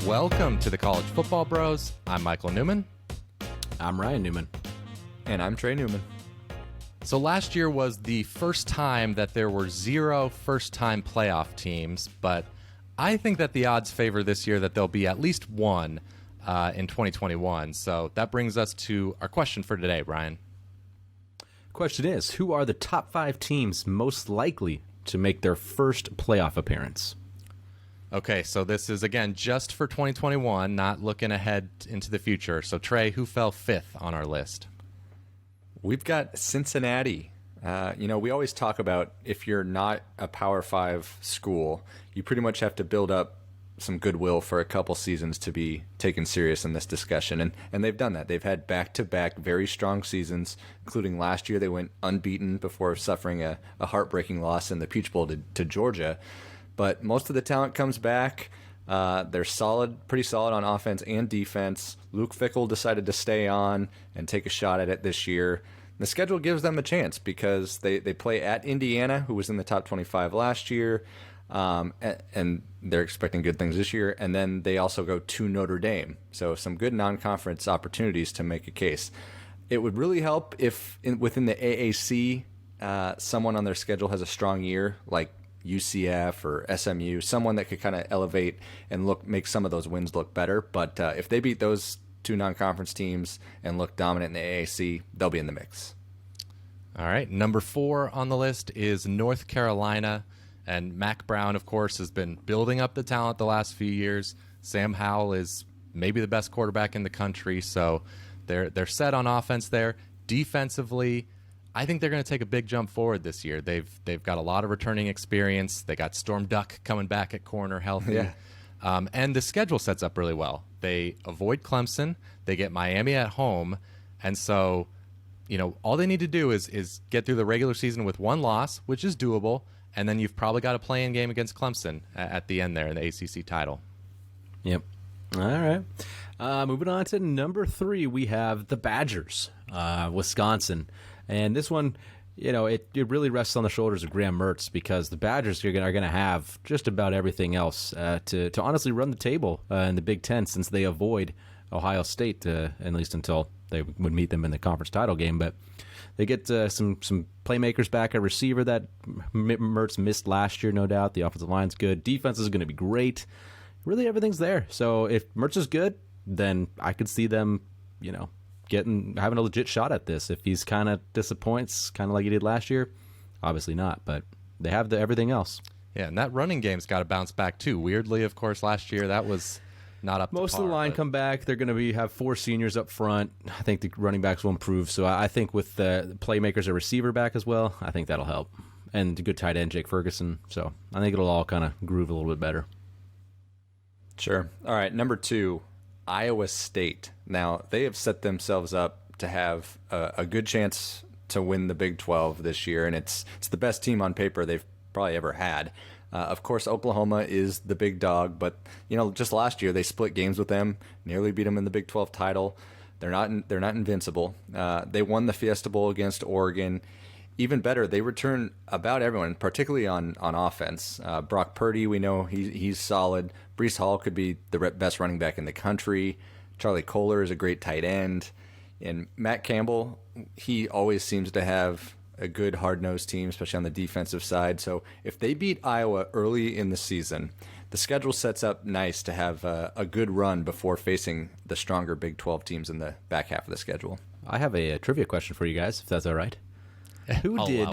Welcome to the College Football Bros. I'm Michael Newman. I'm Ryan Newman. And I'm Trey Newman. So last year was the first time that there were 0 first-time playoff teams, but I think that the odds favor this year that there'll be at least one in 2021. So that brings us to our question for today, Ryan. Question is, who are the top 5 teams most likely to make their first playoff appearance? Okay, so this is, again, just for 2021, not looking ahead into the future. So, Trey, who fell 5th on our list? We've got Cincinnati. We always talk about if you're not a Power 5 school, you pretty much have to build up some goodwill for a couple seasons to be taken serious in this discussion. And they've done that. They've had back-to-back very strong seasons, including last year they went unbeaten before suffering a heartbreaking loss in the Peach Bowl to Georgia. But most of the talent comes back. They're solid, pretty solid on offense and defense. Luke Fickell decided to stay on and take a shot at it this year. The schedule gives them a chance because they play at Indiana, who was in the top 25 last year, and they're expecting good things this year. And then they also go to Notre Dame. So some good non-conference opportunities to make a case. It would really help if within the AAC, someone on their schedule has a strong year, like UCF or SMU, someone that could kind of elevate and make some of those wins look better. But if they beat those 2 non-conference teams and look dominant in the AAC, they'll be in the mix. All right, number 4 on the list is North Carolina. And Mac Brown, of course, has been building up the talent the last few years. Sam Howell is maybe the best quarterback in the country, so they're set on offense there. Defensively, I think they're going to take a big jump forward this year. They've got a lot of returning experience. They got Storm Duck coming back at corner healthy. Yeah. And the schedule sets up really well. They avoid Clemson. They get Miami at home. And so, all they need to do is get through the regular season with 1 loss, which is doable. And then you've probably got a play-in game against Clemson at the end there in the ACC title. Yep. All right. Moving on to number 3, we have the Badgers, Wisconsin. And this one, it really rests on the shoulders of Graham Mertz because the Badgers are going to have just about everything else to honestly run the table in the Big Ten since they avoid Ohio State, at least until they would meet them in the conference title game. But they get some playmakers back, a receiver that Mertz missed last year, no doubt. The offensive line's good. Defense is going to be great. Really, everything's there. So if Mertz is good, then I could see them, having a legit shot at this. If he's kind of disappoints, kind of like he did last year, obviously not. But they have everything else. Yeah, and that running game's got to bounce back too. Weirdly, of course, last year that was not up to par. Most of the line come back. They're going to have 4 seniors up front. I think the running backs will improve. So I think with the playmakers, a receiver back as well, I think that'll help. And a good tight end, Jake Ferguson. So I think it'll all kind of groove a little bit better. Sure. All right, number 2, Iowa State. Now, they have set themselves up to have a good chance to win the Big 12 this year, and it's the best team on paper they've probably ever had. Of course, Oklahoma is the big dog, but just last year they split games with them, nearly beat them in the Big 12 title. They're not invincible. They won the Fiesta Bowl against Oregon. Even better, they return about everyone, particularly on offense. Brock Purdy, we know he's solid. Breece Hall could be the best running back in the country. Charlie Kohler is a great tight end. And Matt Campbell, he always seems to have a good hard-nosed team, especially on the defensive side. So if they beat Iowa early in the season, the schedule sets up nice to have a good run before facing the stronger Big 12 teams in the back half of the schedule. I have a trivia question for you guys, if that's all right. Who did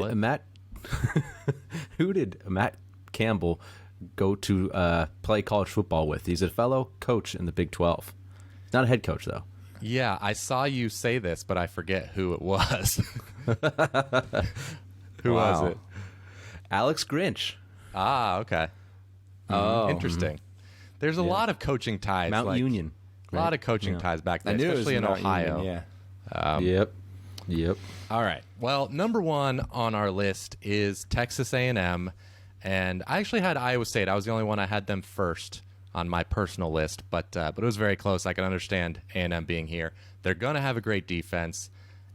Matt Campbell go to play college football with? He's a fellow coach in the Big 12. He's not a head coach, though. Yeah, I saw you say this, but I forget who it was. Who was it? Alex Grinch. Ah, okay. Oh, interesting. There's a lot of coaching ties. Mount Union. A lot of coaching ties back there, I knew especially in it was Mount Ohio. Union, yeah. Yep. All right. Well, number 1 on our list is Texas A&M, and I actually had Iowa State. I was the only one I had them first on my personal list, but it was very close. I can understand A&M being here. They're going to have a great defense,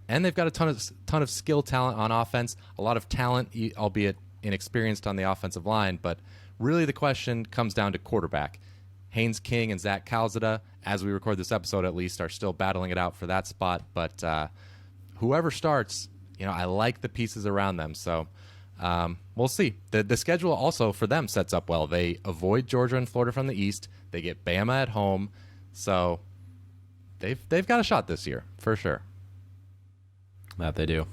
and they've got a ton of skill talent on offense. A lot of talent, albeit inexperienced on the offensive line. But really, the question comes down to quarterback. Haynes King and Zach Calzada, as we record this episode at least, are still battling it out for that spot. But whoever starts, I like the pieces around them. So we'll see. The schedule also for them sets up well. They avoid Georgia and Florida from the East. They get Bama at home. So they've got a shot this year for sure. That they do.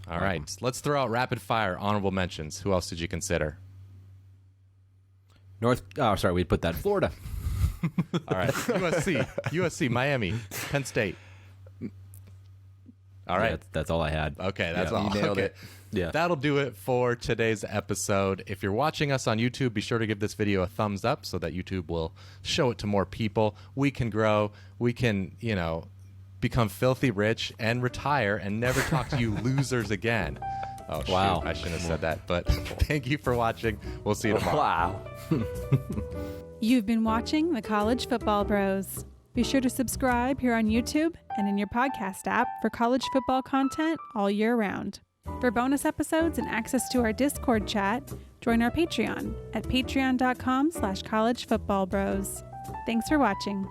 All right. Let's throw out rapid fire honorable mentions. Who else did you consider? We put that Florida. All right. USC, Miami, Penn State. All right. Yeah, that's all I had. Okay, that's all. You nailed Okay. it. Yeah. That'll do it for today's episode. If you're watching us on YouTube, be sure to give this video a thumbs up so that YouTube will show it to more people. We can grow. We can, become filthy rich and retire and never talk to you losers again. Oh, Wow. shoot. I shouldn't have said that. But thank you for watching. We'll see you tomorrow. Wow. You've been watching the College Football Bros. Be sure to subscribe here on YouTube and in your podcast app for college football content all year round. For bonus episodes and access to our Discord chat, join our Patreon at patreon.com/collegefootballbros. Thanks for watching.